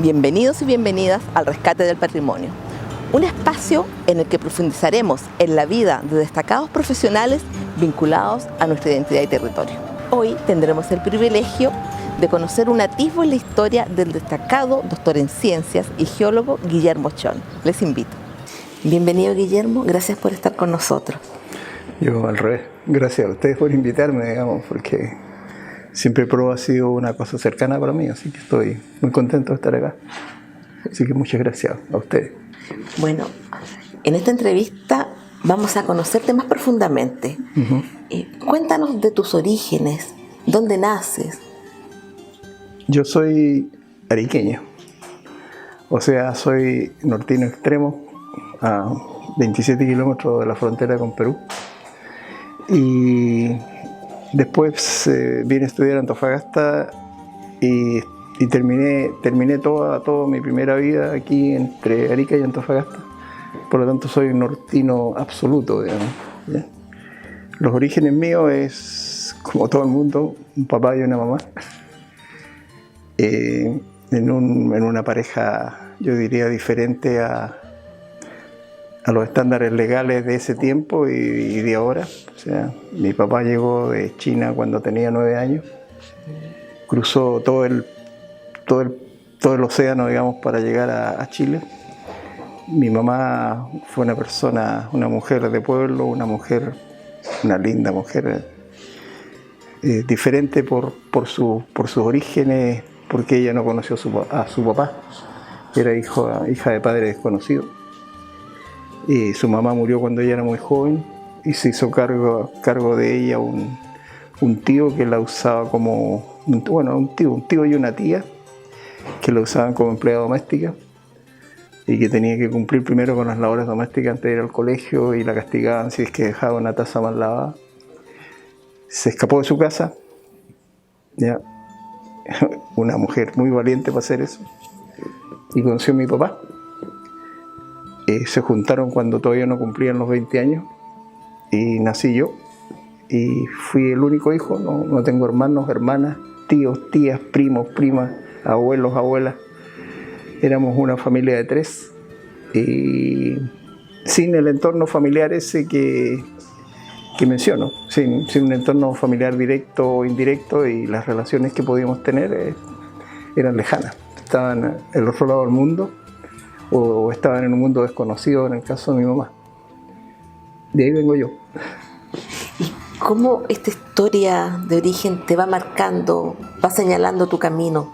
Bienvenidos y bienvenidas al Rescate del Patrimonio, un espacio en el que profundizaremos en la vida de destacados profesionales vinculados a nuestra identidad y territorio. Hoy tendremos el privilegio de conocer un atisbo en la historia del destacado doctor en ciencias y geólogo Guillermo Chon. Les invito. Bienvenido, Guillermo, gracias por estar con nosotros. Yo al revés, gracias a ustedes por invitarme, digamos, porque siempre Pro ha sido una cosa cercana para mí, así que estoy muy contento de estar acá. Así que muchas gracias a ustedes. Bueno, en esta entrevista vamos a conocerte más profundamente. Cuéntanos de tus orígenes, dónde naces. Yo soy ariqueño, o sea, soy nortino extremo, a 27 kilómetros de la frontera con Perú. Y después vine a estudiar a Antofagasta y terminé toda mi primera vida aquí entre Arica y Antofagasta. Por lo tanto soy un nortino absoluto, digamos, ¿ya? Los orígenes míos es, como todo el mundo, un papá y una mamá. En una pareja, yo diría, diferente a los estándares legales de ese tiempo y de ahora. O sea, mi papá llegó de China cuando tenía 9 años, cruzó todo el océano, digamos, para llegar a Chile. Mi mamá fue una mujer de pueblo, una linda mujer, diferente por sus orígenes, porque ella no conoció a su papá, era hija de padre desconocido. Y su mamá murió cuando ella era muy joven y se hizo cargo de ella un tío que la usaba como, un tío y una tía que la usaban como empleada doméstica y que tenía que cumplir primero con las labores domésticas antes de ir al colegio y la castigaban si es que dejaba una taza mal lavada. Se escapó de su casa, ¿ya? Una mujer muy valiente para hacer eso, y conoció a mi papá. Se juntaron cuando todavía no cumplían los 20 años y nací yo y fui el único hijo, no tengo hermanos, hermanas, tíos, tías, primos, primas, abuelos, abuelas. Éramos una familia de 3 y sin el entorno familiar ese que menciono, sin un entorno familiar directo o indirecto, y las relaciones que podíamos tener eran lejanas, estaban al otro lado del mundo o estaban en un mundo desconocido, en el caso de mi mamá. De ahí vengo yo. ¿Y cómo esta historia de origen te va marcando, va señalando tu camino?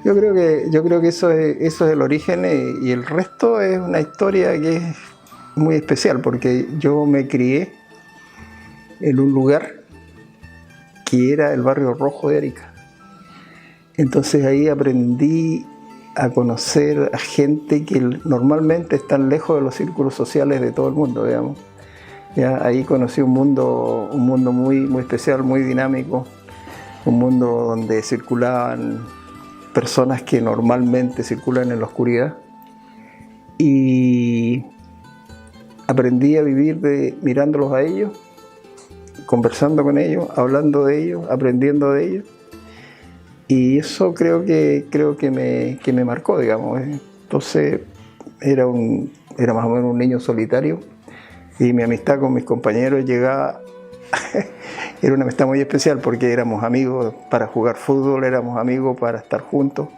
Yo creo que eso es el origen, y el resto es una historia que es muy especial, porque yo me crié en un lugar que era el barrio Rojo de Arica. Entonces ahí aprendí a conocer a gente que normalmente están lejos de los círculos sociales de todo el mundo, digamos. Ya, ahí conocí un mundo muy, muy especial, muy dinámico, un mundo donde circulaban personas que normalmente circulan en la oscuridad, y aprendí a vivir mirándolos a ellos, conversando con ellos, hablando de ellos, aprendiendo de ellos. Y eso creo que me marcó, digamos. Entonces era más o menos un niño solitario, y mi amistad con mis compañeros llegaba era una amistad muy especial, porque éramos amigos para jugar fútbol, éramos amigos para estar juntos.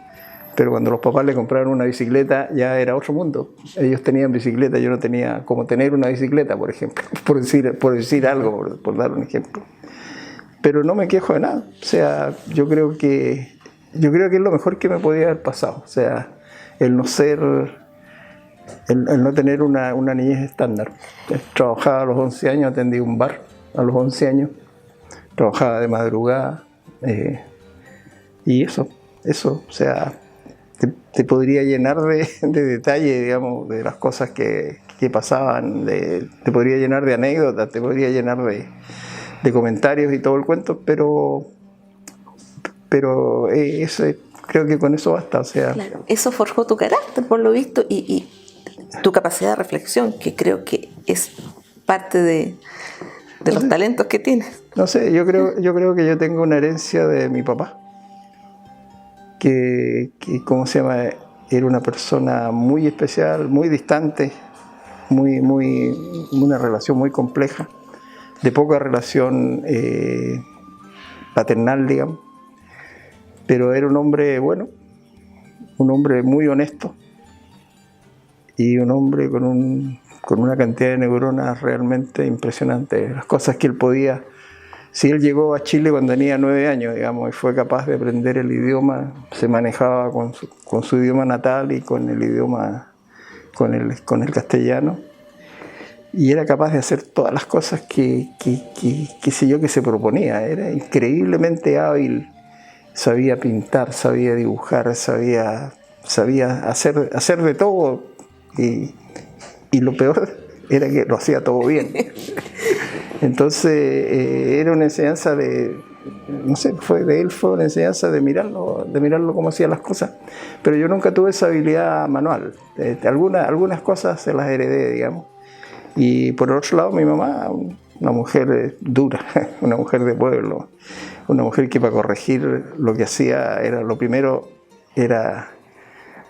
Pero cuando los papás le compraron una bicicleta ya era otro mundo. Ellos tenían bicicleta, yo no tenía cómo tener una bicicleta, por ejemplo, por decir algo, por dar un ejemplo. Pero no me quejo de nada. O sea, yo creo que es lo mejor que me podía haber pasado. O sea, el no tener una niñez estándar. Trabajaba a los 11 años, atendí un bar a los 11 años. Trabajaba de madrugada. Y eso, o sea, te podría llenar de detalles, digamos, de las cosas que pasaban. Te podría llenar de anécdotas, te podría llenar de comentarios y todo el cuento, pero creo que con eso basta. O sea, claro, eso forjó tu carácter, por lo visto, y tu capacidad de reflexión, que creo que es parte de los talentos que tienes. No sé, yo creo que yo tengo una herencia de mi papá. ¿cómo se llama? Era una persona muy especial, muy distante, una relación muy compleja, de poca relación paternal, digamos, pero era un hombre bueno, un hombre muy honesto y un hombre con una cantidad de neuronas realmente impresionante. Las cosas que él podía. Si él llegó a Chile cuando tenía 9 años, digamos, y fue capaz de aprender el idioma, se manejaba con su idioma natal y con el idioma, con el castellano, y era capaz de hacer todas las cosas que se proponía. Era increíblemente hábil, sabía pintar, sabía dibujar, sabía hacer de todo, y lo peor era que lo hacía todo bien. Entonces era una enseñanza fue una enseñanza de mirarlo cómo hacía las cosas. Pero yo nunca tuve esa habilidad manual. Algunas cosas se las heredé, digamos. Y por el otro lado, mi mamá, una mujer dura, una mujer de pueblo, una mujer que para corregir lo que hacía lo primero era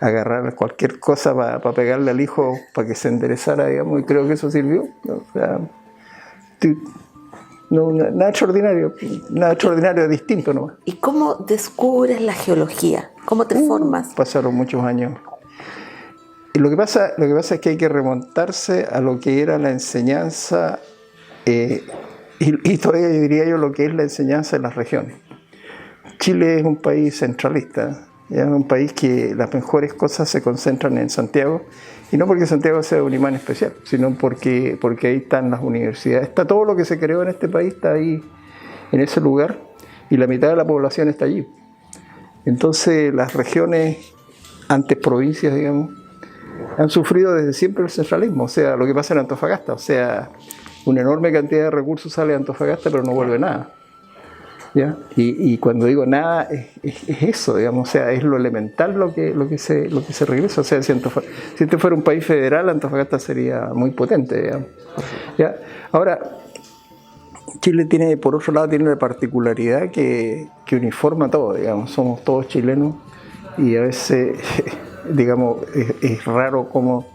agarrar cualquier cosa para pegarle al hijo para que se enderezara, digamos, y creo que eso sirvió. O sea, nada extraordinario, distinto nomás. ¿Y cómo descubres la geología? ¿Cómo te formas? Pasaron muchos años. Y lo que pasa es que hay que remontarse a lo que era la enseñanza, y todavía diría yo lo que es la enseñanza en las regiones. Chile es un país centralista, es un país que las mejores cosas se concentran en Santiago, y no porque Santiago sea un imán especial, sino porque ahí están las universidades. Está todo lo que se creó en este país, está ahí, en ese lugar, y la mitad de la población está allí. Entonces las regiones, antes provincias, digamos, han sufrido desde siempre el centralismo. O sea, lo que pasa en Antofagasta, o sea, una enorme cantidad de recursos sale de Antofagasta, pero no vuelve nada. ¿Ya? Y cuando digo nada, es eso, digamos, o sea, es lo elemental lo que se regresa. O sea, si este fuera un país federal, Antofagasta sería muy potente, digamos. ¿Ya? Ahora, Chile tiene, por otro lado, tiene la particularidad que uniforma todo, digamos, somos todos chilenos, y a veces, digamos, es raro cómo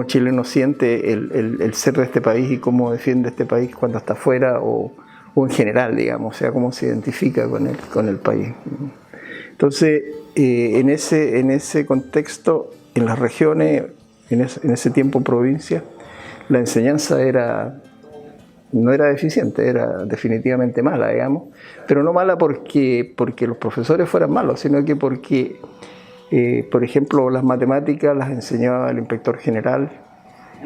chileno siente el ser de este país y cómo defiende este país cuando está afuera o en general, digamos, o sea, cómo se identifica con el país. Entonces, en ese contexto, en las regiones, en ese tiempo provincia, la enseñanza no era deficiente, era definitivamente mala, digamos, pero no mala porque los profesores fueran malos, sino que porque, por ejemplo, las matemáticas las enseñaba el inspector general.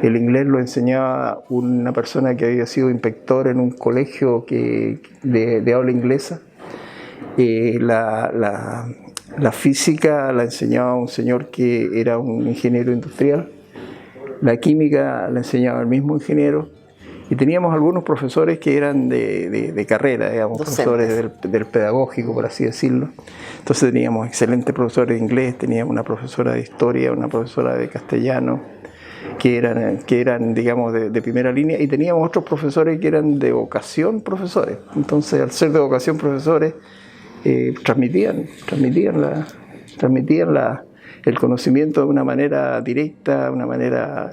El inglés lo enseñaba una persona que había sido inspector en un colegio de habla inglesa. La física la enseñaba un señor que era un ingeniero industrial. La química la enseñaba el mismo ingeniero. Y teníamos algunos profesores que eran de carrera, digamos, profesores del pedagógico, por así decirlo. Entonces teníamos excelentes profesores de inglés, teníamos una profesora de historia, una profesora de castellano, que eran digamos, de primera línea, y teníamos otros profesores que eran de vocación profesores. Entonces, al ser de vocación profesores, transmitían el conocimiento de una manera directa, de una manera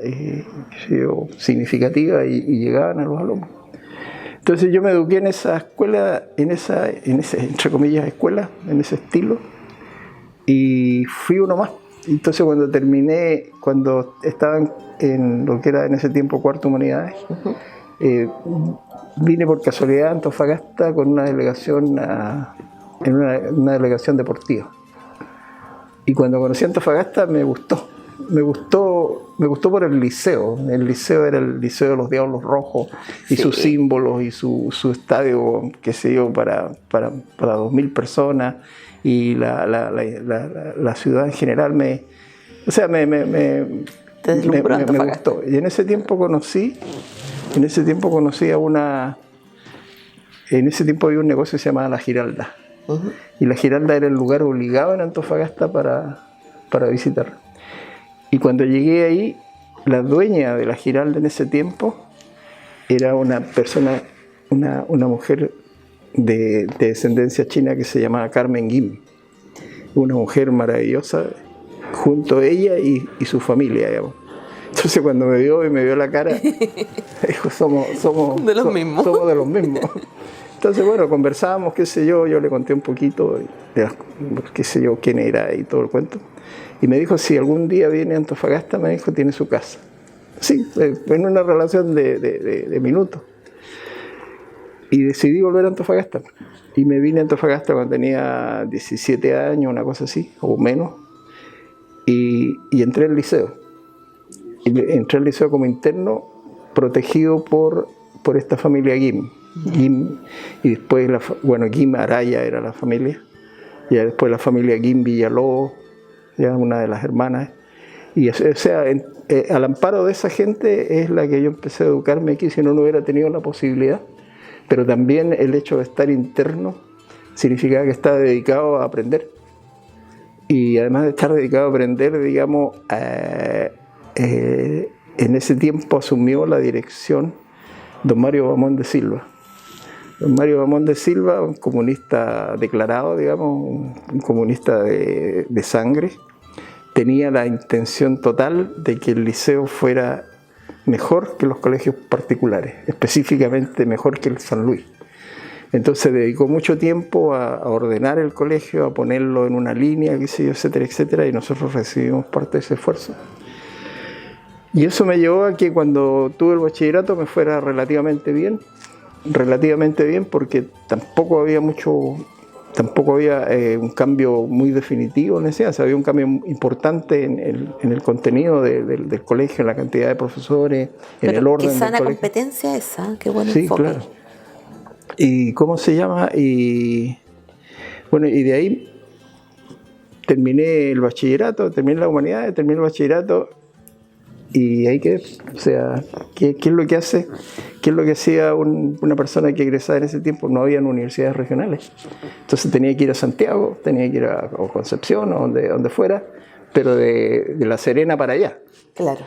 significativa, y llegaban a los alumnos. Entonces yo me eduqué en esa escuela, en esa entre comillas escuela, en ese estilo, y fui uno más. Entonces cuando estaba en lo que era en ese tiempo cuarto humanidades, vine por casualidad a Antofagasta con una delegación, en una delegación deportiva. Y cuando conocí a Antofagasta me gustó por el liceo. El liceo era el Liceo de los Diablos Rojos, y sus símbolos y su estadio, qué sé yo, para 2.000 personas, y la ciudad en general me gustó. Y en ese tiempo conocí había un negocio que se llamaba La Giralda. Y La Giralda era el lugar obligado en Antofagasta para visitar. Y cuando llegué ahí, la dueña de La Giralda en ese tiempo era una persona, una mujer de descendencia china que se llamaba Carmen Guim. una mujer maravillosa, junto a ella y su familia, digamos. Entonces cuando me vio y me vio la cara, dijo, somos de los mismos. Somos de los mismos. Entonces, bueno, conversábamos, qué sé yo le conté un poquito de qué sé yo, quién era y todo el cuento. Y me dijo, si algún día viene a Antofagasta, me dijo, tiene su casa. Sí, en una relación de minutos. Y decidí volver a Antofagasta. Y me vine a Antofagasta cuando tenía 17 años, una cosa así, o menos. Y entré al liceo. Y entré al liceo como interno, protegido por esta familia Guim. Y después, Guim Araya era la familia. Y después la familia Guim Villalobos, ya una de las hermanas. Y o sea, al amparo de esa gente es la que yo empecé a educarme aquí, si no hubiera tenido la posibilidad. Pero también el hecho de estar interno significaba que estaba dedicado a aprender. Y además de estar dedicado a aprender, digamos, en ese tiempo asumió la dirección don Mario Bamón de Silva. Don Mario Bamón de Silva, un comunista declarado, digamos, un comunista de sangre, tenía la intención total de que el liceo fuera mejor que los colegios particulares, específicamente mejor que el San Luis. Entonces dedicó mucho tiempo a ordenar el colegio, a ponerlo en una línea, qué sé yo, etcétera, etcétera, y nosotros recibimos parte de ese esfuerzo. Y eso me llevó a que cuando tuve el bachillerato me fuera relativamente bien porque tampoco había un cambio muy definitivo en ese, había un cambio importante en el contenido del colegio, en la cantidad de profesores, en el orden del colegio. Qué sana competencia esa, qué buen sí, enfoque. Claro. ¿Y cómo se llama? Y bueno, y de ahí terminé el bachillerato, terminé la humanidad, terminé el bachillerato y ahí quedé. O sea, ¿qué es lo que hace? ¿Qué es lo que hacía una persona que egresaba en ese tiempo? No habían universidades regionales. Entonces tenía que ir a Santiago, tenía que ir a Concepción o donde fuera, pero de La Serena para allá. Claro.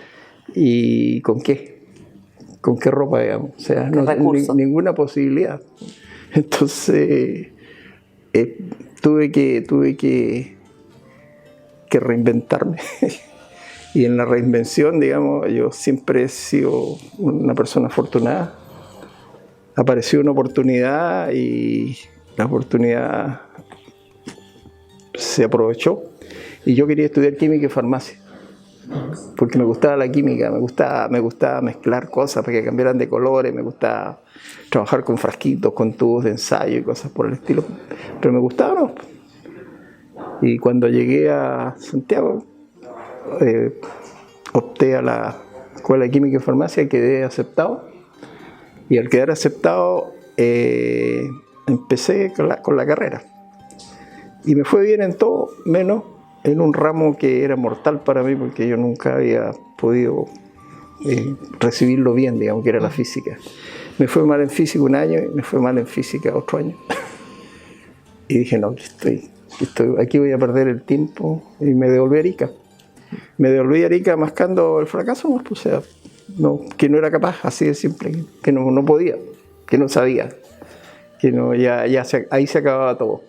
¿Y con qué? ¿Con qué ropa, digamos? O sea, ninguna posibilidad. Entonces, tuve que reinventarme. Y en la reinvención, digamos, yo siempre he sido una persona afortunada. Apareció una oportunidad y la oportunidad se aprovechó. Y yo quería estudiar química y farmacia. Porque me gustaba la química, me gustaba mezclar cosas para que cambiaran de colores, me gustaba trabajar con frasquitos, con tubos de ensayo y cosas por el estilo. Pero me gustaba, ¿no? Y cuando llegué a Santiago, opté a la Escuela de Química y Farmacia y quedé aceptado. Y al quedar aceptado, empecé con la carrera. Y me fue bien en todo, menos en un ramo que era mortal para mí porque yo nunca había podido recibirlo bien, digamos, que era la física. Me fue mal en física un año y me fue mal en física otro año. Y dije, no, aquí voy a perder el tiempo y me devolví a Arica. Me devolví a Arica mascando el fracaso, pues, o sea, que no era capaz, así de simple, que no podía, que no sabía, que ahí se acababa todo.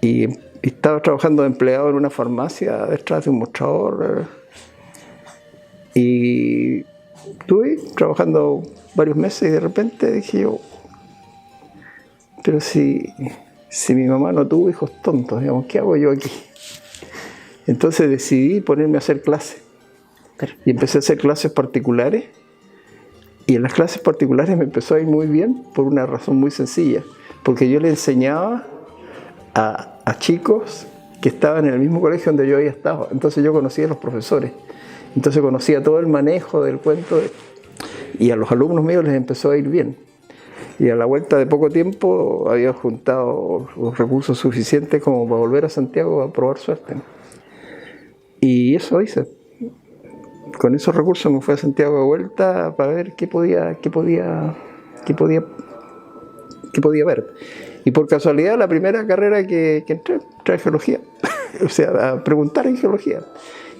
Y estaba trabajando de empleado en una farmacia detrás de un mostrador y estuve trabajando varios meses y de repente dije yo, pero si mi mamá no tuvo hijos tontos, digamos, ¿qué hago yo aquí? Entonces decidí ponerme a hacer clases y empecé a hacer clases particulares y en las clases particulares me empezó a ir muy bien por una razón muy sencilla, porque yo le enseñaba a chicos que estaban en el mismo colegio donde yo había estado. Entonces yo conocía a los profesores, entonces conocía todo el manejo del cuento y a los alumnos míos les empezó a ir bien. Y a la vuelta de poco tiempo había juntado los recursos suficientes como para volver a Santiago a probar suerte. Y eso hice. Con esos recursos me fui a Santiago de vuelta para ver qué podía ver. Y por casualidad la primera carrera que entré era geología, o sea, a preguntar en geología.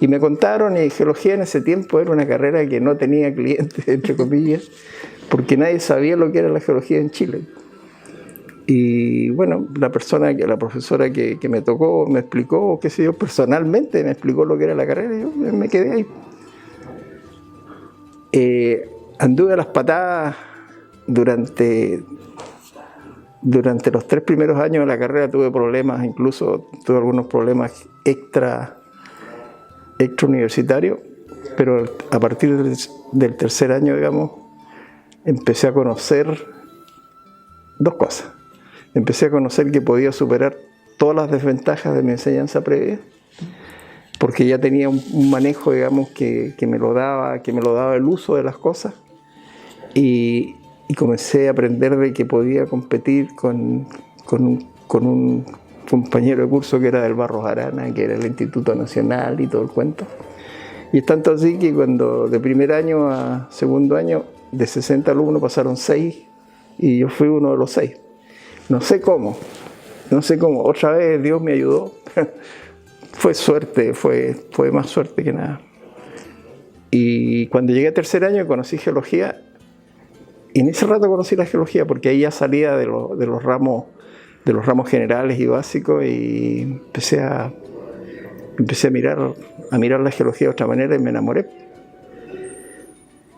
Y me contaron, y geología en ese tiempo era una carrera que no tenía clientes, entre comillas, porque nadie sabía lo que era la geología en Chile. Y bueno, la profesora que me tocó me explicó, qué sé yo, personalmente me explicó lo que era la carrera y yo me quedé ahí. Anduve a las patadas durante los 3 primeros años de la carrera, tuve problemas, incluso tuve algunos problemas extra universitarios, pero a partir del tercer año, digamos, empecé a conocer 2 cosas. Empecé a conocer que podía superar todas las desventajas de mi enseñanza previa, porque ya tenía un manejo, digamos, que me lo daba el uso de las cosas, y comencé a aprender de que podía competir con un compañero de curso que era del Barros Arana, que era el Instituto Nacional y todo el cuento. Y es tanto así que cuando de primer año a segundo año, de 60 alumnos pasaron 6 y yo fui uno de los 6. No sé cómo, otra vez Dios me ayudó. Fue suerte, fue más suerte que nada. Y cuando llegué a tercer año conocí geología, y en ese rato conocí la geología porque ahí ya salía de los ramos generales y básicos, y empecé a mirar la geología de otra manera y me enamoré.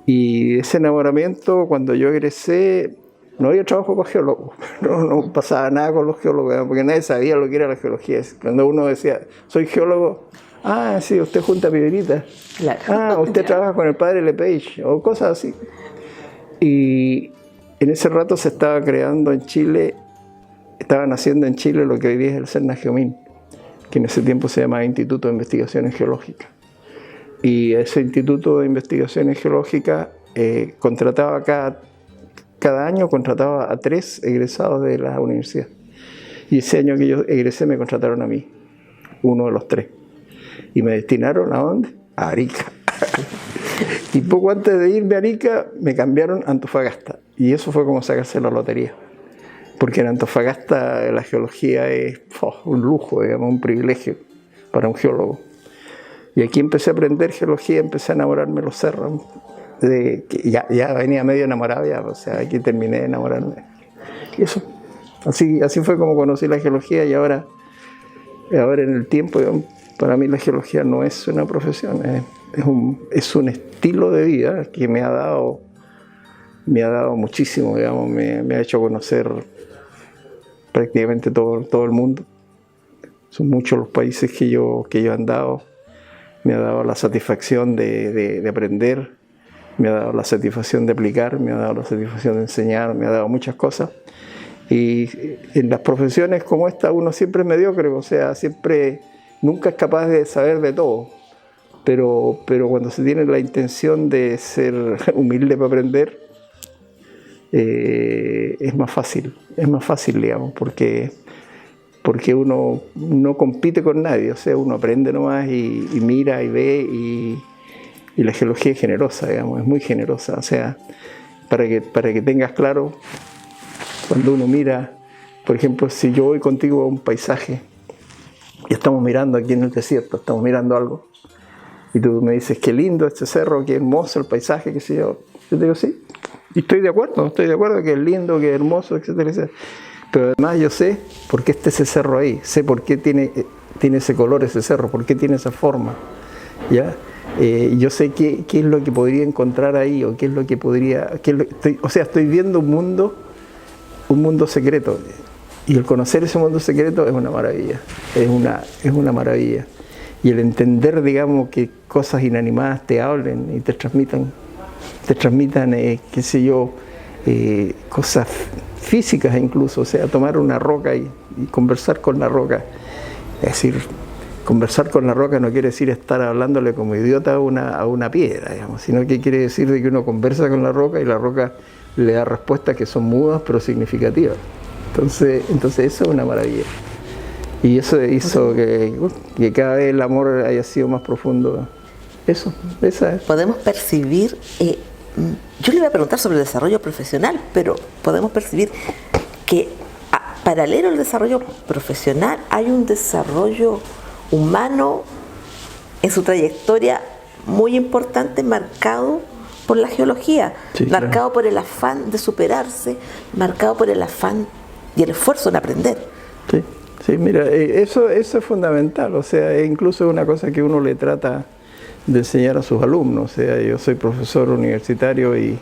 Y ese enamoramiento, cuando yo egresé, no había trabajo con geólogos, no pasaba nada con los geólogos, porque nadie sabía lo que era la geología. Cuando uno decía, soy geólogo, ah, sí, usted junta piedritas, claro. Ah, usted trabaja con el padre Lepage, o cosas así. Y en ese rato se estaba creando en Chile, estaban haciendo en Chile lo que hoy día es el CERNA-GEOMIN, que en ese tiempo se llamaba Instituto de Investigaciones Geológicas. Y ese Instituto de Investigaciones Geológicas contrataba cada año contrataba a 3 egresados de la universidad. Y ese año que yo egresé me contrataron a mí, uno de los 3. Y me destinaron ¿a dónde? A Arica. Y poco antes de irme a Arica me cambiaron a Antofagasta. Y eso fue como sacarse la lotería. Porque en Antofagasta la geología es un lujo, digamos, un privilegio para un geólogo. Y aquí empecé a aprender geología, empecé a enamorarme de los cerros. Ya venía medio enamorado ya, o sea, aquí terminé de enamorarme. Y eso, así fue como conocí la geología, y ahora en el tiempo, digamos, para mí la geología no es una profesión, es un estilo de vida que me ha dado muchísimo, digamos, me ha hecho conocer prácticamente todo el mundo. Son muchos los países que yo he andado. Me ha dado la satisfacción de aprender, me ha dado la satisfacción de aplicar, me ha dado la satisfacción de enseñar, me ha dado muchas cosas. Y en las profesiones como esta uno siempre es mediocre, o sea, nunca es capaz de saber de todo. Pero cuando se tiene la intención de ser humilde para aprender, es más fácil, digamos, porque uno no compite con nadie, o sea, uno aprende nomás y mira y ve, y la geología es generosa, digamos, es muy generosa, o sea, para que tengas claro, cuando uno mira, por ejemplo, si yo voy contigo a un paisaje y estamos mirando aquí en el desierto, estamos mirando algo, y tú me dices, qué lindo este cerro, qué hermoso el paisaje, qué sé yo te digo, sí, y estoy de acuerdo que es lindo, que es hermoso, etcétera, etcétera. Pero además yo sé por qué está ese cerro ahí, sé por qué tiene ese color ese cerro, por qué tiene esa forma, ¿ya? Yo sé qué es lo que podría encontrar ahí, o qué es lo que podría... estoy viendo un mundo secreto, y el conocer ese mundo secreto es una maravilla, es una maravilla. Y el entender, digamos, que cosas inanimadas te hablen y te transmitan qué sé yo, cosas físicas incluso, o sea, tomar una roca y conversar con la roca. Es decir, conversar con la roca no quiere decir estar hablándole como idiota a una piedra, digamos, sino que quiere decir de que uno conversa con la roca y la roca le da respuestas que son mudas pero significativas. Entonces eso es una maravilla. Y eso hizo que cada vez el amor haya sido más profundo. Esa es. Podemos percibir, yo le iba a preguntar sobre el desarrollo profesional, pero podemos percibir que paralelo al desarrollo profesional hay un desarrollo humano en su trayectoria muy importante, marcado por la geología, sí, marcado claro, por el afán de superarse, marcado por el afán y el esfuerzo en aprender. Sí, sí, mira, eso es fundamental, o sea, incluso es una cosa que uno le trata de enseñar a sus alumnos. O sea, yo soy profesor universitario y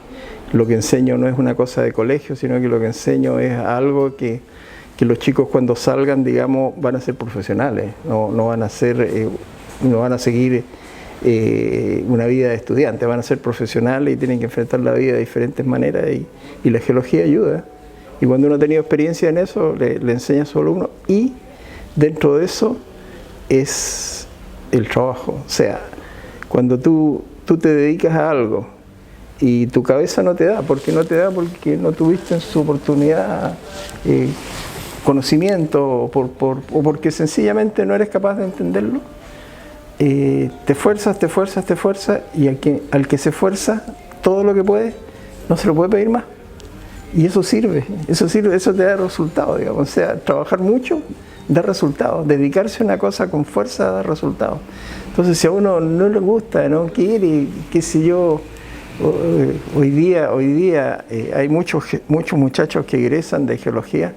lo que enseño no es una cosa de colegio, sino que lo que enseño es algo que los chicos cuando salgan, digamos, van a ser profesionales, no van a seguir una vida de estudiante, van a ser profesionales y tienen que enfrentar la vida de diferentes maneras y la geología ayuda. Y cuando uno ha tenido experiencia en eso, le enseña a sus alumnos, y dentro de eso es el trabajo. O sea, cuando tú te dedicas a algo y tu cabeza no te da porque no tuviste en su oportunidad conocimiento o porque sencillamente no eres capaz de entenderlo, te esfuerzas y al que se esfuerza todo lo que puede, no se lo puede pedir más. Y eso sirve, eso te da resultados, digamos. O sea, trabajar mucho da resultados, dedicarse a una cosa con fuerza da resultados. Entonces, si a uno no le gusta, no quiere, qué sé yo, hoy día hay muchos muchachos que egresan de geología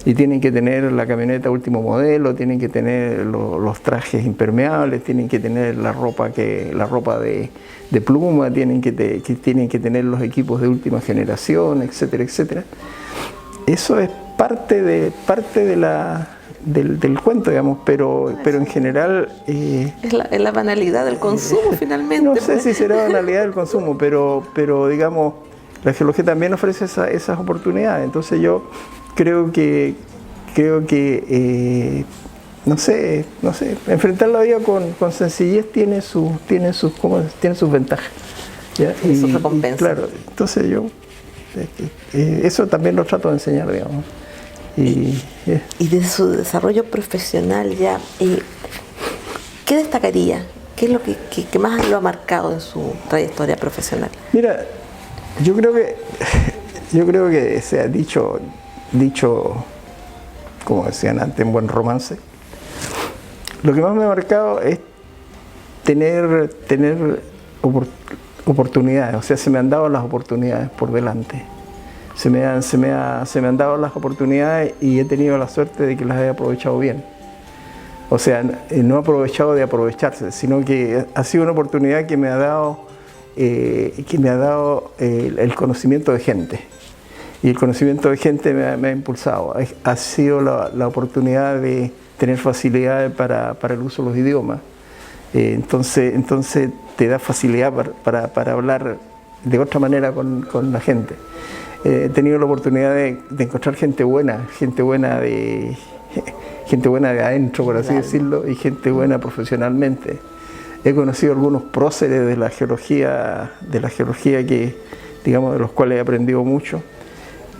y tienen que tener la camioneta último modelo, tienen que tener los trajes impermeables, tienen que tener la ropa de pluma, tienen que tener los equipos de última generación, etcétera, etcétera. Eso es parte del cuento, digamos, pero en general... Es la banalidad del consumo, finalmente. No sé si será banalidad del consumo, pero digamos, la geología también ofrece esas oportunidades. Entonces yo creo que no sé, enfrentar la vida con sencillez tiene sus ventajas, ¿ya? Y sus recompensas. Claro, entonces yo eso también lo trato de enseñar, digamos. Y de su desarrollo profesional ya, ¿qué destacaría? ¿Qué es lo que más lo ha marcado en su trayectoria profesional? Mira, yo creo que se ha dicho, como decían antes, en buen romance. Lo que más me ha marcado es tener oportunidades, o sea, se me han dado las oportunidades por delante. Se me han dado las oportunidades y he tenido la suerte de que las he aprovechado bien. O sea, no he aprovechado de aprovecharse, sino que ha sido una oportunidad que me ha dado el conocimiento de gente. Y el conocimiento de gente me ha impulsado. Ha sido la oportunidad de tener facilidades para el uso de los idiomas. Entonces te da facilidad para hablar de otra manera con la gente. He tenido la oportunidad de encontrar gente buena de adentro, por así decirlo, y gente buena profesionalmente. He conocido algunos próceres de la geología que, digamos, de los cuales he aprendido mucho.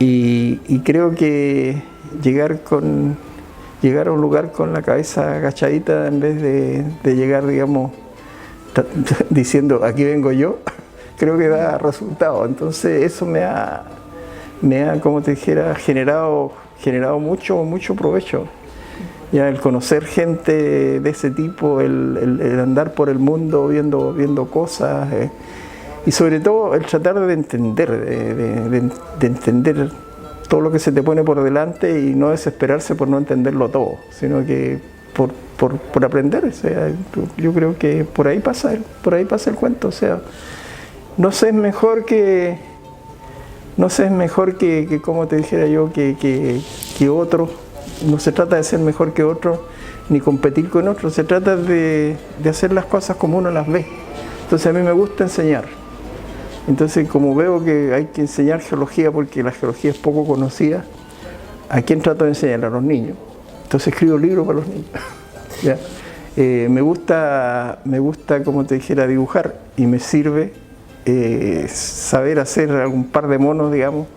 Y creo que llegar a un lugar con la cabeza agachadita en vez de llegar, digamos, diciendo aquí vengo yo, creo que da resultado. Entonces eso me ha, como te dijera, generado mucho provecho. Ya el conocer gente de ese tipo, el andar por el mundo viendo cosas, y sobre todo el tratar de entender todo lo que se te pone por delante y no desesperarse por no entenderlo todo, sino que por aprender. O sea, yo creo que por ahí pasa el cuento. O sea, no se es mejor que como te dijera yo, que otro. No se trata de ser mejor que otro ni competir con otro, se trata de hacer las cosas como uno las ve. Entonces a mí me gusta enseñar. Entonces, como veo que hay que enseñar geología porque la geología es poco conocida, ¿a quién trato de enseñar? A los niños. Entonces escribo libros para los niños. ¿Ya? Me gusta, como te dijera, dibujar, y me sirve saber hacer algún par de monos, digamos,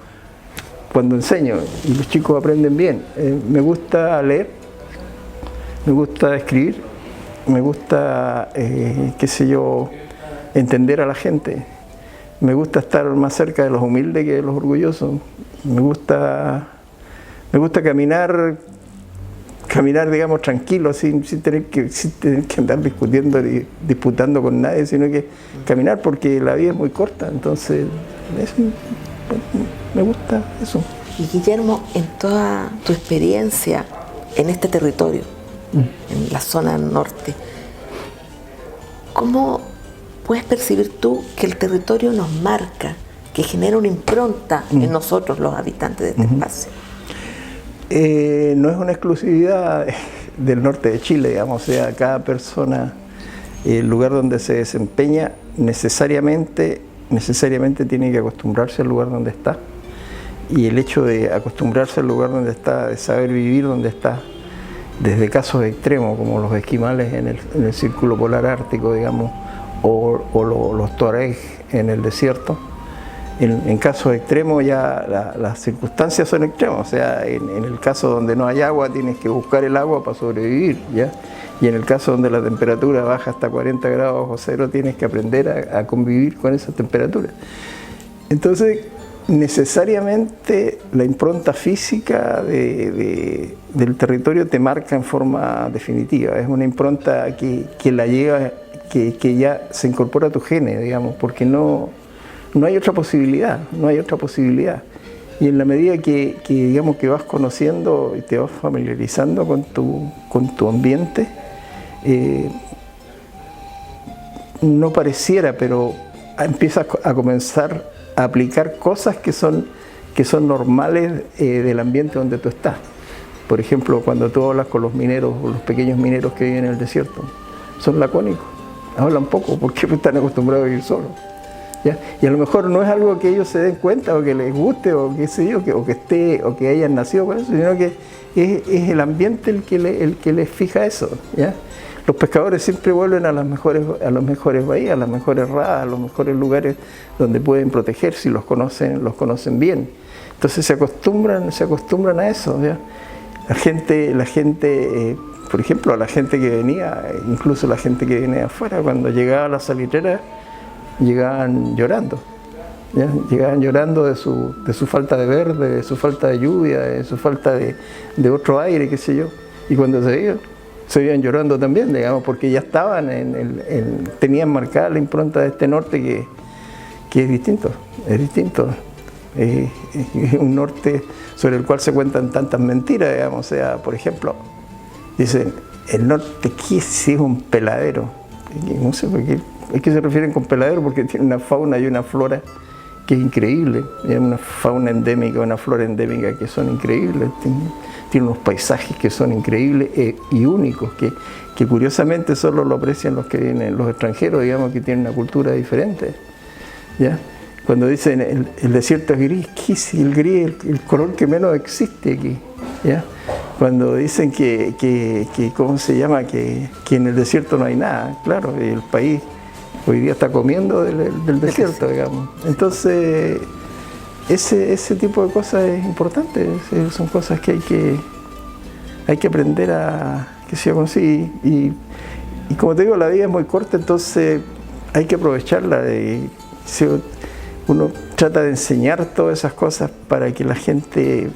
cuando enseño, y los chicos aprenden bien. Me gusta leer, me gusta escribir, me gusta, qué sé yo, entender a la gente. Me gusta estar más cerca de los humildes que de los orgullosos. Me gusta caminar, digamos, tranquilo, sin tener que andar disputando con nadie, sino que caminar, porque la vida es muy corta. Entonces, me gusta eso. Y Guillermo, en toda tu experiencia en este territorio, en la zona norte, ¿cómo puedes percibir tú que el territorio nos marca, que genera una impronta en nosotros, los habitantes de este espacio? No es una exclusividad del norte de Chile, digamos, o sea, cada persona, el lugar donde se desempeña, necesariamente tiene que acostumbrarse al lugar donde está. Y el hecho de acostumbrarse al lugar donde está, de saber vivir donde está, desde casos extremos como los esquimales en el círculo polar ártico, digamos, o los tuareg en el desierto. En casos extremos ya las circunstancias son extremas, o sea, en el caso donde no hay agua tienes que buscar el agua para sobrevivir, ¿ya? Y en el caso donde la temperatura baja hasta 40 grados bajo cero tienes que aprender a convivir con esa temperatura. Entonces, necesariamente la impronta física del territorio te marca en forma definitiva, es una impronta que la lleva, que ya se incorpora a tu genes, digamos, porque no hay otra posibilidad, Y en la medida digamos, que vas conociendo y te vas familiarizando con tu ambiente, no pareciera, pero empiezas a comenzar a aplicar cosas que son normales del ambiente donde tú estás. Por ejemplo, cuando tú hablas con los mineros, o los pequeños mineros que viven en el desierto, son lacónicos, hablan poco porque están acostumbrados a vivir solos. ¿Ya? Y a lo mejor no es algo que ellos se den cuenta o que les guste o qué sé yo, o que hayan nacido con eso, sino que es el ambiente el que les fija eso, ¿ya? Los pescadores siempre vuelven a las mejores bahías, a las mejores radas, a los mejores lugares donde pueden protegerse y los conocen bien. Entonces se acostumbran a eso, ¿ya? La gente, por ejemplo, a la gente que venía, incluso la gente que viene de afuera, cuando llegaba a la salitrera, llegaban llorando, ¿ya? Llegaban llorando de su falta de verde, de su falta de lluvia, de su falta de otro aire, qué sé yo. Y cuando se iban llorando también, digamos, porque ya estaban tenían marcada la impronta de este norte que es distinto. Es un norte sobre el cual se cuentan tantas mentiras, digamos. O sea, por ejemplo, dicen, el norte aquí sí es un peladero. No sé por qué. Es que se refieren con peladero porque tiene una fauna y una flora que es increíble. Hay una fauna endémica, una flora endémica que son increíbles. Tiene unos paisajes que son increíbles y únicos, que curiosamente solo lo aprecian los que vienen, los extranjeros, digamos, que tienen una cultura diferente, ¿ya? Cuando dicen el desierto es gris, ¿qué es el gris? El color que menos existe aquí, ¿ya? Cuando dicen ¿cómo se llama? Que en el desierto no hay nada, claro, el país hoy día está comiendo del desierto, digamos. Entonces, ese tipo de cosas es importante, son cosas que hay que aprender que se consigue. Y como te digo, la vida es muy corta, entonces hay que aprovecharla. Uno trata de enseñar todas esas cosas para que la gente,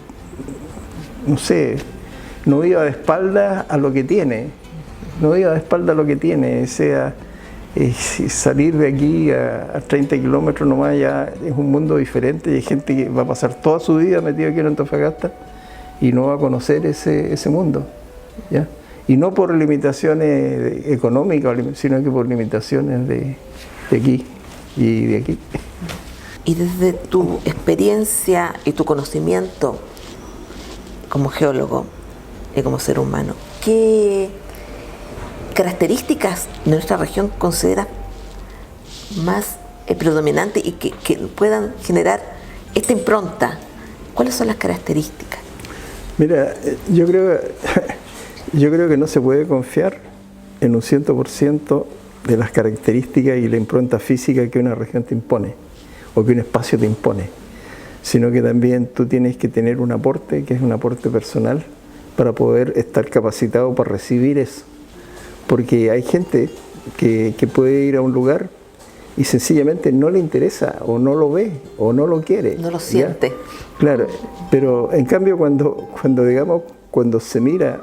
no sé, no viva de espaldas a lo que tiene, sea salir de aquí a 30 kilómetros nomás ya es un mundo diferente y hay gente que va a pasar toda su vida metida aquí en Antofagasta y no va a conocer ese mundo, ¿ya? Y no por limitaciones económicas, sino que por limitaciones de aquí y de aquí. Y desde tu experiencia y tu conocimiento como geólogo y como ser humano, ¿qué características de nuestra región consideras más predominantes y que puedan generar esta impronta? ¿Cuáles son las características? Mira, yo creo que no se puede confiar en un 100% de las características y la impronta física que una región te impone o que un espacio te impone, sino que también tú tienes que tener un aporte, que es un aporte personal, para poder estar capacitado para recibir eso. Porque hay gente que puede ir a un lugar y sencillamente no le interesa, o no lo ve, o no lo quiere. No lo siente. ¿Ya? Claro, pero en cambio cuando se mira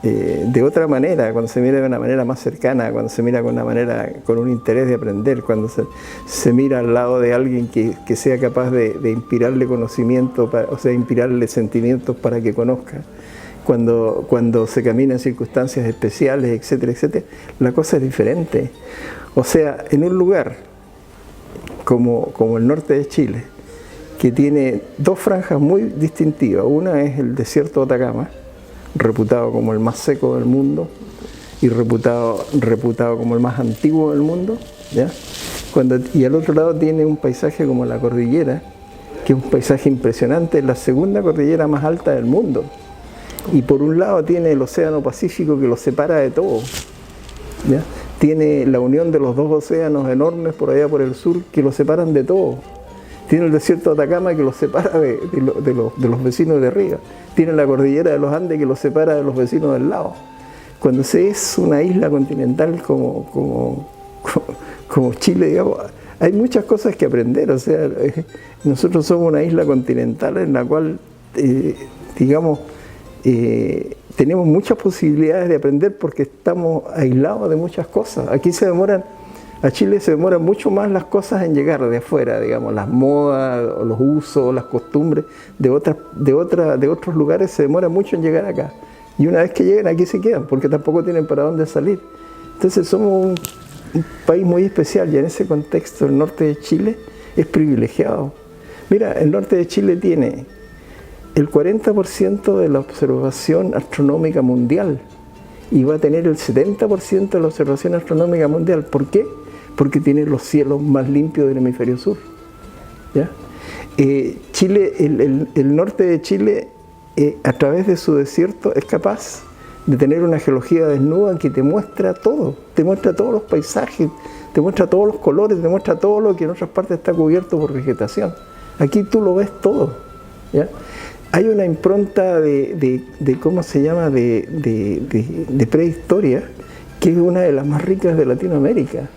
de otra manera, cuando se mira de una manera más cercana, cuando se mira con una manera, con un interés de aprender, cuando se mira al lado de alguien que sea capaz de inspirarle conocimiento, o sea, inspirarle sentimientos para que conozca, cuando se camina en circunstancias especiales, etcétera, etcétera, la cosa es diferente. O sea, en un lugar como el norte de Chile, que tiene dos franjas muy distintivas, una es el desierto de Atacama, reputado como el más seco del mundo y reputado como el más antiguo del mundo, ¿ya? Y al otro lado tiene un paisaje como la cordillera, que es un paisaje impresionante, es la segunda cordillera más alta del mundo. Y por un lado tiene el océano Pacífico que lo separa de todo, ¿ya? Tiene la unión de los dos océanos enormes por allá por el sur que lo separan de todo. Tiene el desierto de Atacama que lo separa de los vecinos de arriba. Tiene la cordillera de los Andes que lo separa de los vecinos del lado. Cuando se es una isla continental como Chile, digamos, hay muchas cosas que aprender. O sea, nosotros somos una isla continental en la cual, digamos, tenemos muchas posibilidades de aprender porque estamos aislados de muchas cosas. A Chile se demoran mucho más las cosas en llegar de afuera, digamos, las modas, o los usos, las costumbres de otros lugares se demoran mucho en llegar acá. Y una vez que llegan aquí se quedan, porque tampoco tienen para dónde salir. Entonces somos un país muy especial y en ese contexto el norte de Chile es privilegiado. Mira, el norte de Chile tiene el 40% de la observación astronómica mundial y va a tener el 70% de la observación astronómica mundial. ¿Por qué? Porque tiene los cielos más limpios del hemisferio sur, ¿ya? Chile, el norte de Chile, a través de su desierto, es capaz de tener una geología desnuda que te muestra todo, te muestra todos los paisajes, te muestra todos los colores, te muestra todo lo que en otras partes está cubierto por vegetación. Aquí tú lo ves todo, ¿ya? Hay una impronta ¿cómo se llama?, de prehistoria, que es una de las más ricas de Latinoamérica.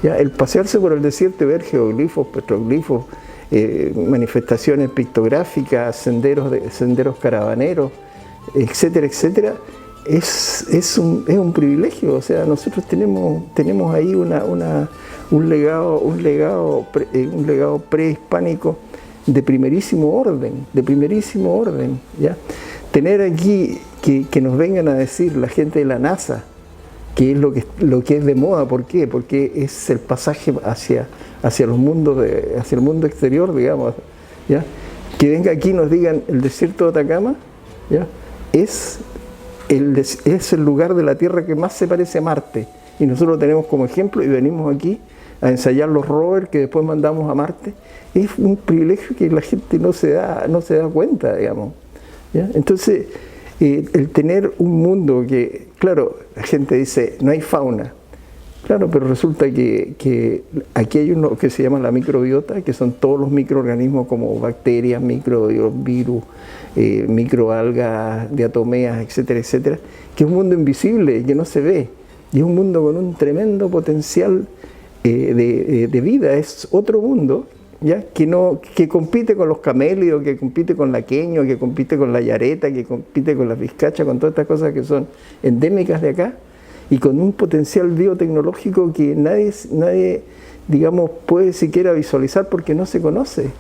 ¿Ya? El pasearse por el desierto y ver geoglifos, petroglifos, manifestaciones pictográficas, senderos caravaneros, etcétera, etcétera, es un privilegio. O sea, nosotros tenemos ahí un legado prehispánico de primerísimo orden, ¿ya? Tener aquí que nos vengan a decir la gente de la NASA que es lo que es de moda. ¿Por qué? Porque es el pasaje hacia el mundo exterior, digamos, ¿ya? Que venga aquí y nos digan el desierto de Atacama, ¿ya? Es el lugar de la Tierra que más se parece a Marte, y nosotros lo tenemos como ejemplo y venimos aquí a ensayar los rovers que después mandamos a Marte. Es un privilegio que la gente no se da cuenta, digamos, ¿ya? Entonces, el tener un mundo que, claro, la gente dice, no hay fauna. Claro, pero resulta que aquí hay uno que se llama la microbiota, que son todos los microorganismos como bacterias, microbios, virus, microalgas, diatomeas, etcétera, etcétera, que es un mundo invisible, que no se ve, y es un mundo con un tremendo potencial de vida. Es otro mundo, ¿ya? Que compite con los camélidos, que compite con la queño, que compite con la yareta, que compite con la vizcacha, con todas estas cosas que son endémicas de acá, y con un potencial biotecnológico que nadie, digamos, puede siquiera visualizar porque no se conoce,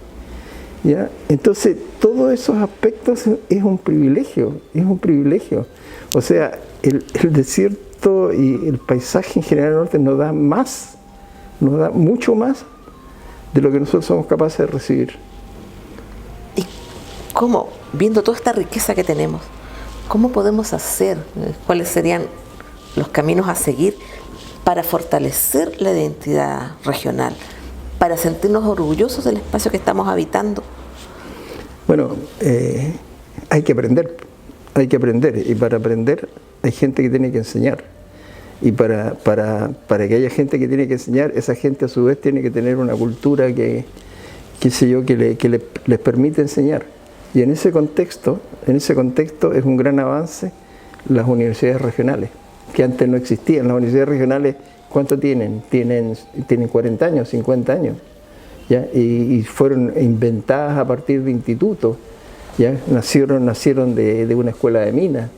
¿ya? Entonces, todos esos aspectos es un privilegio. O sea, el desierto y el paisaje en general del norte nos da mucho más de lo que nosotros somos capaces de recibir. ¿Y cómo, viendo toda esta riqueza que tenemos, cómo podemos hacer, cuáles serían los caminos a seguir para fortalecer la identidad regional, para sentirnos orgullosos del espacio que estamos habitando? Bueno, hay que aprender, y para aprender hay gente que tiene que enseñar. Y para que haya gente que tiene que enseñar, esa gente a su vez tiene que tener una cultura que les permite enseñar. Y en ese contexto es un gran avance las universidades regionales, que antes no existían. Las universidades regionales, ¿cuánto tienen? Tienen 40 años, 50 años, ¿ya? Y fueron inventadas a partir de institutos, ¿ya? Nacieron de una escuela de minas,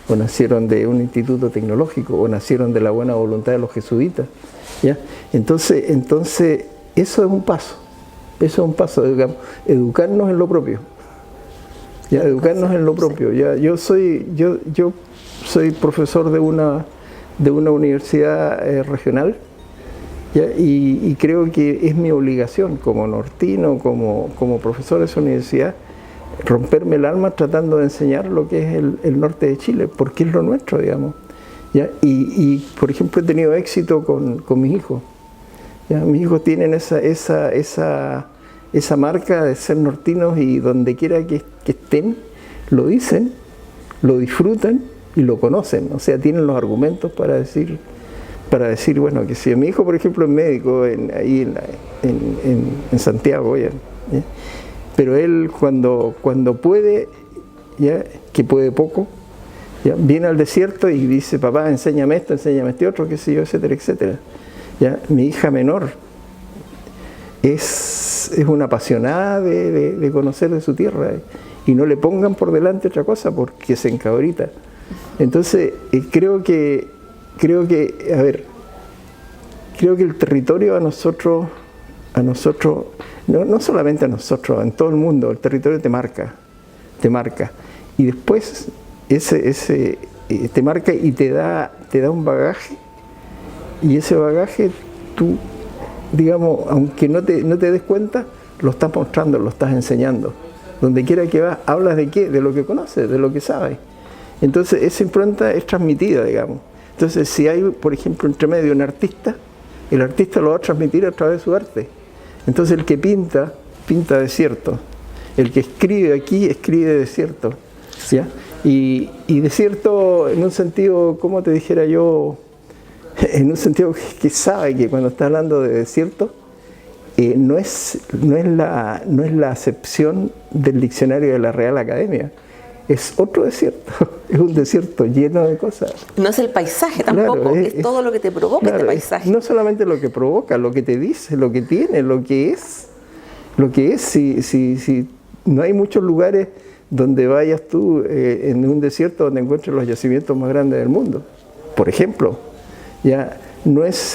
o nacieron de un instituto tecnológico, o nacieron de la buena voluntad de los jesuitas, ¿ya? Entonces eso es un paso, digamos, educarnos en lo propio, ¿ya? Educarnos en lo propio, ¿ya? Yo soy profesor de una universidad regional, ¿ya? Y creo que es mi obligación como nortino, como profesor de esa universidad, romperme el alma tratando de enseñar lo que es el norte de Chile, porque es lo nuestro, digamos, ¿ya? Y por ejemplo, he tenido éxito con mis hijos, ¿ya? Mis hijos tienen esa marca de ser nortinos, y donde quiera que estén, lo dicen, lo disfrutan y lo conocen, o sea, tienen los argumentos para decir, bueno, que si mi hijo, por ejemplo, es médico ahí en Santiago, ¿ya? Pero él cuando puede, ¿ya? Que puede poco, ¿ya? Viene al desierto y dice: papá, enséñame esto, enséñame este otro, qué sé yo, etcétera, etcétera, ¿ya? Mi hija menor es una apasionada de conocer de su tierra, y no le pongan por delante otra cosa porque se encabrita. Entonces creo que el territorio a nosotros, no solamente a nosotros, en todo el mundo, el territorio te marca, y después te marca y te da un bagaje, y ese bagaje tú, digamos, aunque no te des cuenta, lo estás mostrando, lo estás enseñando. Donde quiera que vas, hablas de qué, de lo que conoces, de lo que sabes. Entonces esa impronta es transmitida, digamos. Entonces, si hay, por ejemplo, entre medio un artista, el artista lo va a transmitir a través de su arte. Entonces el que pinta desierto. El que escribe aquí, escribe desierto, ¿ya? Y desierto en un sentido, como te dijera yo, en un sentido que sabe que cuando está hablando de desierto, no es la acepción del diccionario de la Real Academia. Es otro desierto, es un desierto lleno de cosas. No es el paisaje tampoco, claro, es todo lo que te provoca, claro, este paisaje. No solamente lo que provoca, lo que te dice, lo que tiene, lo que es. Si no hay muchos lugares donde vayas tú en un desierto donde encuentres los yacimientos más grandes del mundo, por ejemplo, ya no es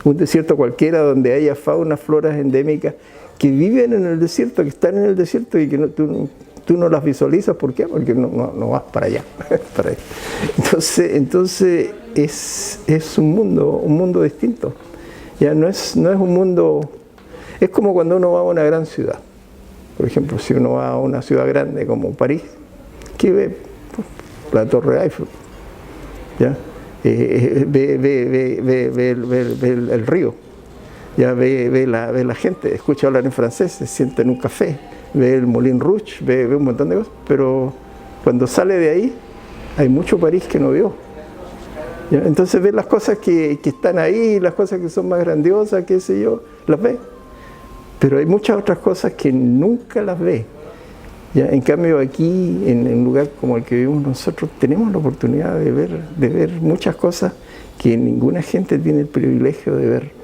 un desierto cualquiera donde haya fauna, floras endémicas que viven en el desierto, que están en el desierto y que tú no las visualizas. ¿Por qué? Porque no vas para allá. Para allá. Entonces es un mundo distinto. Ya no es un mundo. Es como cuando uno va a una gran ciudad. Por ejemplo, si uno va a una ciudad grande como París, ¿qué ve? La Torre Eiffel, ¿ya? Ve el río. Ya ve la gente, escucha hablar en francés, se sienta en un café, ve el Moulin Rouge, ve un montón de cosas, pero cuando sale de ahí hay mucho París que no vio. ¿Ya? Entonces ve las cosas que están ahí, las cosas que son más grandiosas, qué sé yo, las ve. Pero hay muchas otras cosas que nunca las ve. ¿Ya? En cambio aquí, en un lugar como el que vivimos nosotros, tenemos la oportunidad de ver muchas cosas que ninguna gente tiene el privilegio de ver.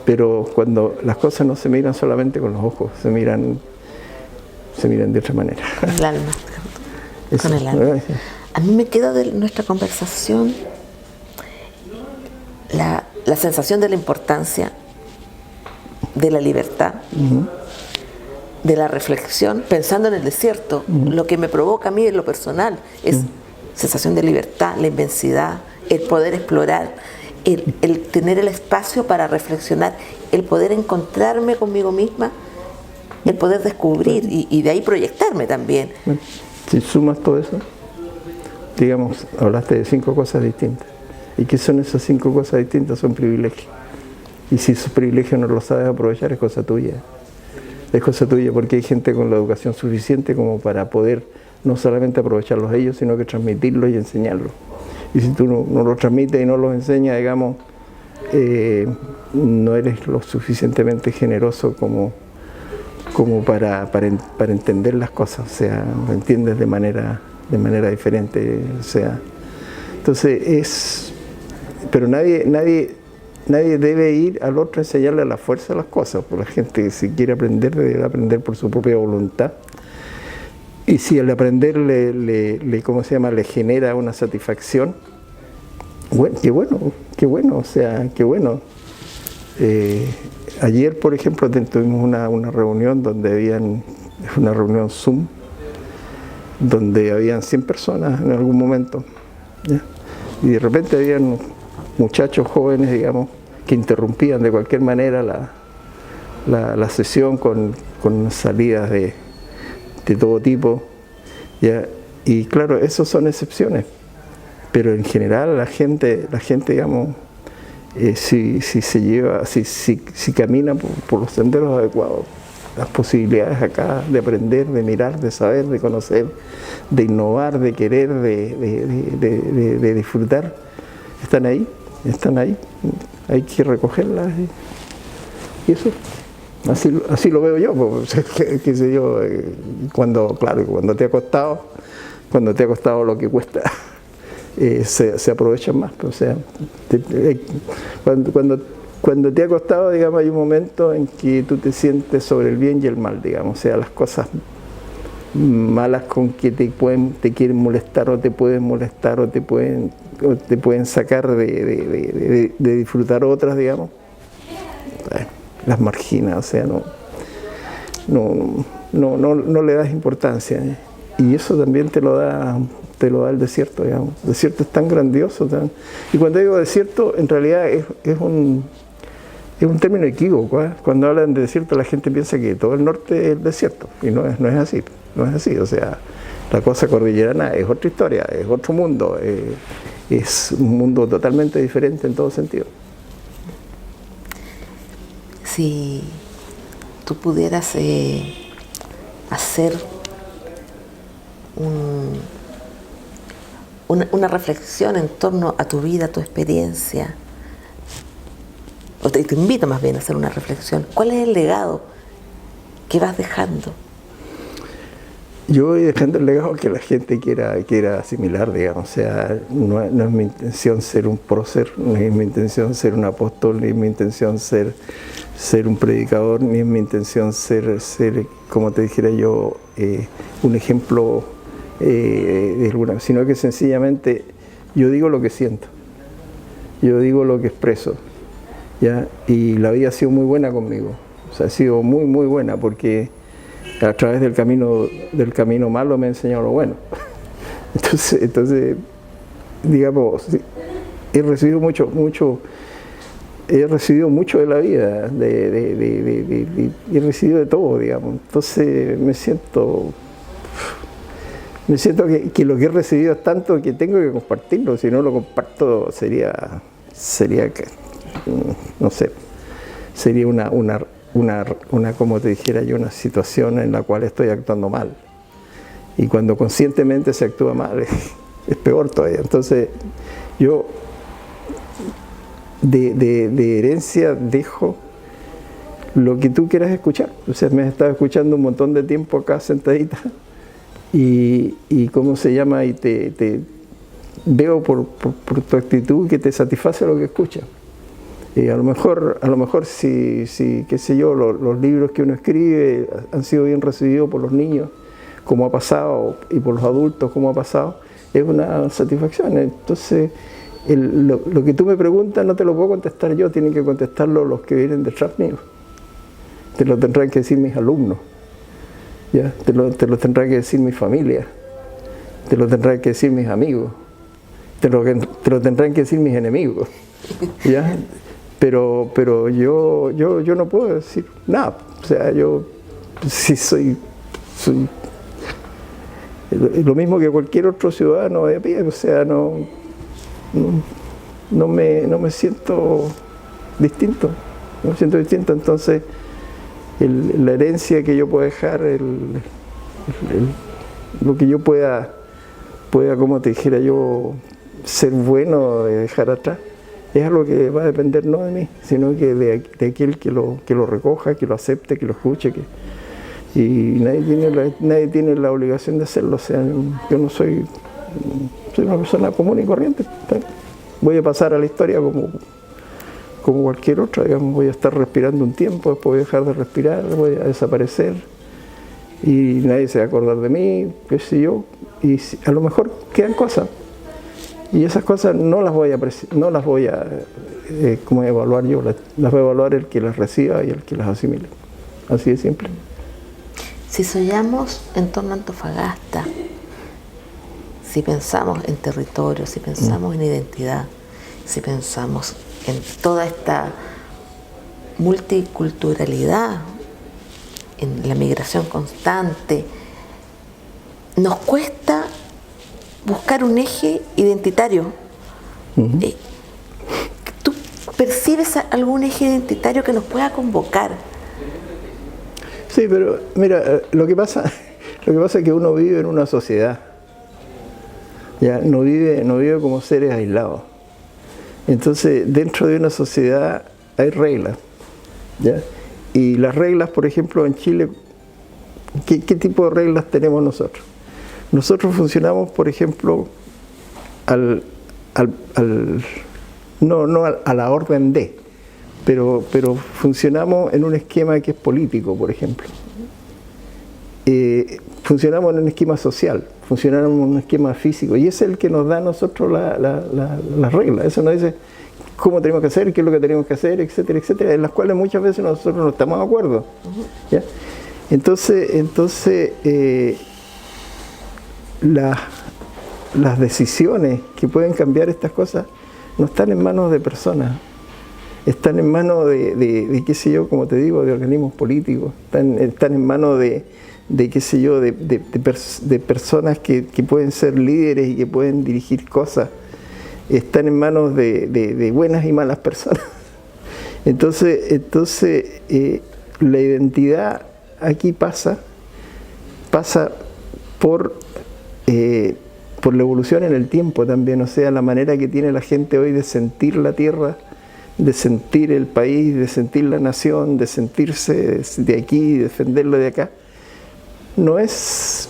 Pero cuando las cosas no se miran solamente con los ojos, se miran de otra manera. Con el alma. Con el alma. A mí me queda de nuestra conversación la sensación de la importancia de la libertad, de la reflexión, pensando en el desierto. Lo que me provoca a mí en lo personal es sensación de libertad, la inmensidad, el poder explorar, el tener el espacio para reflexionar, el poder encontrarme conmigo misma, el poder descubrir y de ahí proyectarme también. Si sumas todo eso, digamos, hablaste de 5 cosas distintas. ¿Y qué son esas 5 cosas distintas? Son privilegios. Y si esos privilegios no los sabes aprovechar, es cosa tuya. Es cosa tuya, porque hay gente con la educación suficiente como para poder no solamente aprovecharlos ellos, sino que transmitirlos y enseñarlos. Y si tú no los transmites y no los enseñas, digamos, no eres lo suficientemente generoso como para entender las cosas, o sea, lo entiendes de manera diferente, o sea. Entonces pero nadie debe ir al otro a enseñarle a la fuerza las cosas, porque la gente, si quiere aprender, debe aprender por su propia voluntad. Y si el aprender ¿cómo se llama?, le genera una satisfacción, bueno, qué bueno, o sea, qué bueno. Ayer, por ejemplo, tuvimos una reunión una reunión Zoom, donde habían 100 personas en algún momento, ¿ya? Y de repente habían muchachos jóvenes, digamos, que interrumpían de cualquier manera la sesión con salidas de todo tipo, ¿ya? Y claro, esos son excepciones, pero en general la gente digamos, si camina por los senderos adecuados, las posibilidades acá de aprender, de mirar, de saber, de conocer, de innovar, de querer, de disfrutar, están ahí, hay que recogerlas y eso. Así lo veo yo, pues, qué sé yo, cuando te ha costado lo que cuesta, se aprovechan más, pues, o sea, cuando te ha costado, digamos, hay un momento en que tú te sientes sobre el bien y el mal, digamos, o sea, las cosas malas con que te quieren molestar o te pueden molestar o te pueden sacar de disfrutar otras, digamos. Bueno, las marginas, o sea, no le das importancia, ¿eh? Y eso también te lo da el desierto, digamos. El desierto es tan grandioso, y cuando digo desierto, en realidad es un término equívoco, ¿eh? Cuando hablan de desierto, la gente piensa que todo el norte es desierto, y no es así, o sea, la cosa cordillerana es otra historia, es otro mundo, es un mundo totalmente diferente en todo sentido. Si tú pudieras hacer una reflexión en torno a tu vida, a tu experiencia, o te invito más bien a hacer una reflexión, ¿cuál es el legado que vas dejando? Yo voy dejando el legado que la gente quiera asimilar, digamos, o sea, no es mi intención ser un prócer, no es mi intención ser un apóstol, ni es mi intención ser un predicador, ni es mi intención ser como te dijera yo, un ejemplo de alguna, sino que sencillamente yo digo lo que siento, yo digo lo que expreso, ¿ya? Y la vida ha sido muy buena conmigo, o sea, ha sido muy, muy buena, porque a través del camino malo me ha enseñado lo bueno. Entonces, digamos, he recibido mucho de la vida, he recibido de todo, digamos. Entonces me siento que lo que he recibido es tanto que tengo que compartirlo. Si no lo comparto sería que, no sé, sería una, como te dijera yo, una situación en la cual estoy actuando mal. Y cuando conscientemente se actúa mal, es peor todavía. Entonces, yo de herencia dejo lo que tú quieras escuchar. O sea, me has estado escuchando un montón de tiempo acá sentadita y ¿cómo se llama? Y te veo por tu actitud que te satisface lo que escuchas. Y a lo mejor si qué sé yo, los libros que uno escribe han sido bien recibidos por los niños, como ha pasado, y por los adultos, como ha pasado, es una satisfacción. Entonces, lo que tú me preguntas no te lo puedo contestar yo, tienen que contestarlo los que vienen detrás mío. Te lo tendrán que decir mis alumnos, ¿ya? Te lo tendrá que decir mi familia, te lo tendrán que decir mis amigos, te lo tendrán que decir mis enemigos, ¿ya? Pero yo no puedo decir nada, o sea, yo sí soy lo mismo que cualquier otro ciudadano de a pie, o sea, no me siento distinto, entonces la herencia que yo pueda dejar, lo que yo pueda, como te dijera yo, ser bueno de dejar atrás, es algo que va a depender no de mí, sino que de aquel que lo recoja, que lo acepte, que lo escuche, y nadie tiene la obligación de hacerlo. O sea, yo no soy una persona común y corriente. Voy a pasar a la historia como cualquier otra, digamos. Voy a estar respirando un tiempo, después voy a dejar de respirar, voy a desaparecer. y nadie se va a acordar de mí, qué sé yo, y a lo mejor quedan cosas. Y esas cosas no las voy a como evaluar yo, las va a evaluar el que las reciba y el que las asimile. Así de simple. Si soñamos en torno a Antofagasta, si pensamos en territorio, si pensamos en identidad, si pensamos en toda esta multiculturalidad, en la migración constante, nos cuesta buscar un eje identitario. ¿Tú percibes algún eje identitario que nos pueda convocar? Sí, pero mira, lo que pasa es que uno vive en una sociedad, ya no vive como seres aislados. Entonces, dentro de una sociedad hay reglas, ¿ya? Y las reglas, por ejemplo, en Chile, ¿qué tipo de reglas tenemos nosotros? Nosotros funcionamos, por ejemplo, no a la orden de, pero funcionamos en un esquema que es político, por ejemplo. Funcionamos en un esquema social, funcionamos en un esquema físico, y ese es el que nos da a nosotros las reglas. Eso nos dice cómo tenemos que hacer, qué es lo que tenemos que hacer, etcétera, etcétera, en las cuales muchas veces nosotros no estamos de acuerdo. ¿Ya? Entonces las decisiones que pueden cambiar estas cosas no están en manos de personas, están en manos de qué sé yo, como te digo, de organismos políticos, están en manos de qué sé yo, de personas que pueden ser líderes y que pueden dirigir cosas, están en manos de buenas y malas personas. Entonces la identidad aquí pasa por la evolución en el tiempo también, o sea, la manera que tiene la gente hoy de sentir la tierra, de sentir el país, de sentir la nación, de sentirse de aquí, defenderlo de acá. No es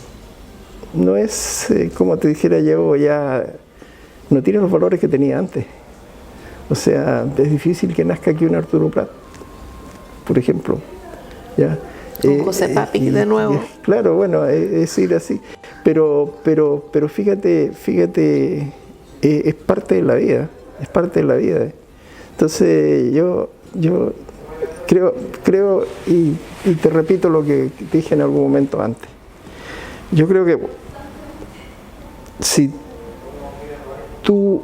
como te dijera yo, ya no tiene los valores que tenía antes. O sea, es difícil que nazca aquí un Arturo Prat, por ejemplo. ¿Ya? Un José Papi de nuevo. Claro, bueno, es ir así. Pero fíjate, es parte de la vida, es parte de la vida. Entonces yo creo y te repito lo que te dije en algún momento antes. Yo creo que si tú,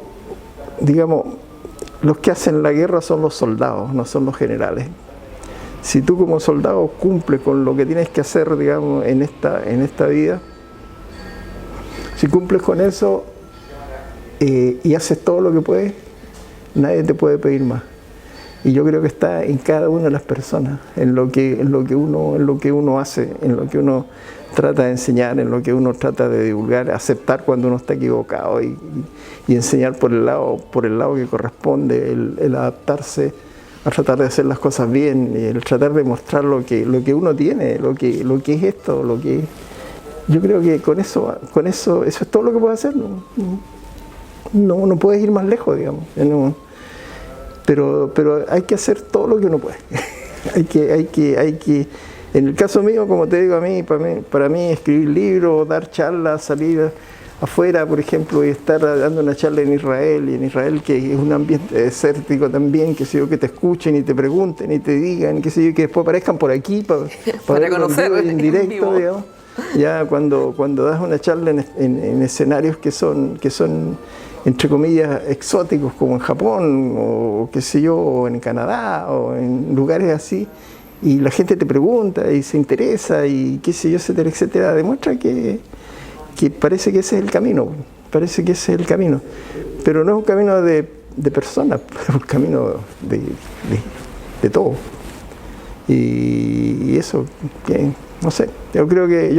digamos, los que hacen la guerra son los soldados, no son los generales. Si tú como soldado cumples con lo que tienes que hacer, digamos, en esta vida, si cumples con eso y haces todo lo que puedes, nadie te puede pedir más. Y yo creo que está en cada una de las personas, en lo que uno hace, en lo que uno trata de enseñar, en lo que uno trata de divulgar, aceptar cuando uno está equivocado y enseñar por el lado que corresponde, el adaptarse a tratar de hacer las cosas bien, y el tratar de mostrar lo que uno tiene, lo que es esto, lo que es. Yo creo que con eso es todo lo que puedes hacer. No puedes ir más lejos, digamos. Pero hay que hacer todo lo que uno puede. hay que, en el caso mío, como te digo, para mí escribir libros, dar charlas, salir afuera, por ejemplo, y estar dando una charla en Israel, y en Israel que es un ambiente desértico también, que sé yo, que te escuchen y te pregunten y te digan, que sé yo, que después aparezcan por aquí para conocer en directo, digamos. Ya cuando das una charla en escenarios que son entre comillas exóticos, como en Japón o qué sé yo, o en Canadá o en lugares así, y la gente te pregunta y se interesa y qué sé yo, etcétera, etcétera, demuestra que parece que ese es el camino, pero no es un camino de personas, es un camino de todo. Y eso, que no sé, yo creo que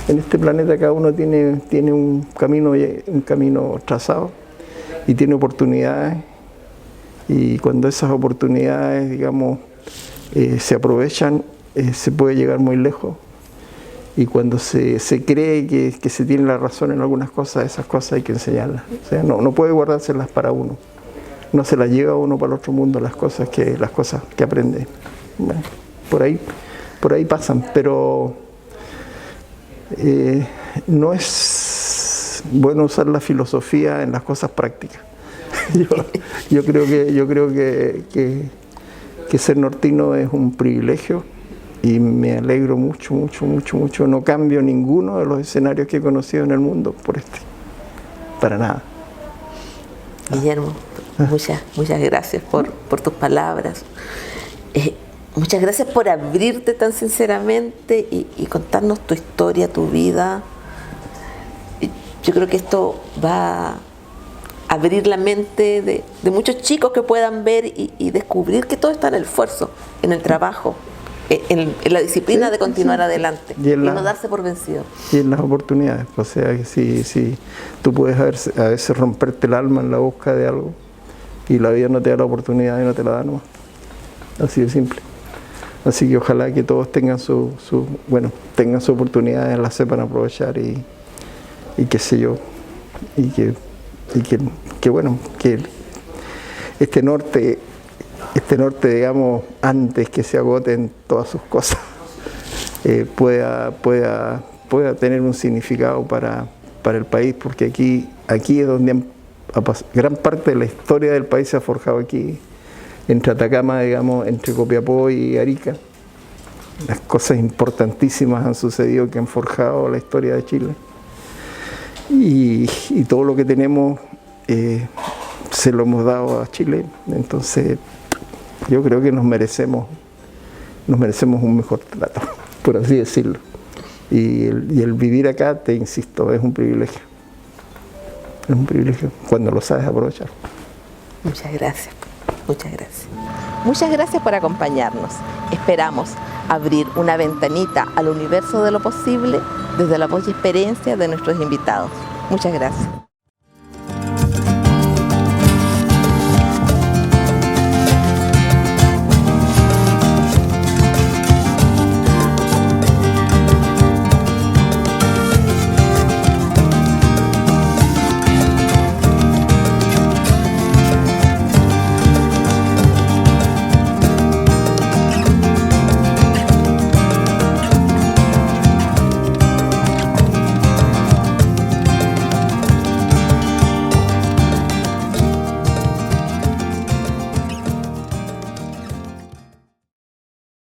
en este planeta cada uno tiene un camino trazado y tiene oportunidades, y cuando esas oportunidades, digamos, se aprovechan, se puede llegar muy lejos. Y cuando se cree que se tiene la razón en algunas cosas, esas cosas hay que enseñarlas. O sea, no puede guardárselas para uno. No se las lleva uno para el otro mundo las cosas que aprende. Bueno, por ahí por ahí pasan, pero no es bueno usar la filosofía en las cosas prácticas. Yo creo que ser nortino es un privilegio y me alegro mucho, mucho, mucho, mucho. No cambio ninguno de los escenarios que he conocido en el mundo por este, para nada. Guillermo, muchas gracias por tus palabras. Muchas gracias por abrirte tan sinceramente y contarnos tu historia, tu vida. Yo creo que esto va a abrir la mente de muchos chicos que puedan ver y descubrir que todo está en el esfuerzo, en el trabajo, en la disciplina de continuar adelante y no darse por vencido. Y en las oportunidades, o sea, que si tú puedes a veces romperte el alma en la búsqueda de algo y la vida no te da la oportunidad y no te la da nomás. Así de simple. Así que ojalá que todos tengan su oportunidad, la sepan aprovechar y qué sé yo, y que este norte, digamos, antes que se agoten todas sus cosas, pueda tener un significado para el país, porque aquí es donde gran parte de la historia del país se ha forjado aquí, entre Atacama, digamos, entre Copiapó y Arica. Las cosas importantísimas han sucedido que han forjado la historia de Chile. Y todo lo que tenemos se lo hemos dado a Chile. Entonces yo creo que nos merecemos un mejor trato, por así decirlo. Y el vivir acá, te insisto, es un privilegio. Es un privilegio cuando lo sabes aprovechar. Muchas gracias. Muchas gracias. Muchas gracias por acompañarnos. Esperamos abrir una ventanita al universo de lo posible desde la voz y experiencia de nuestros invitados. Muchas gracias.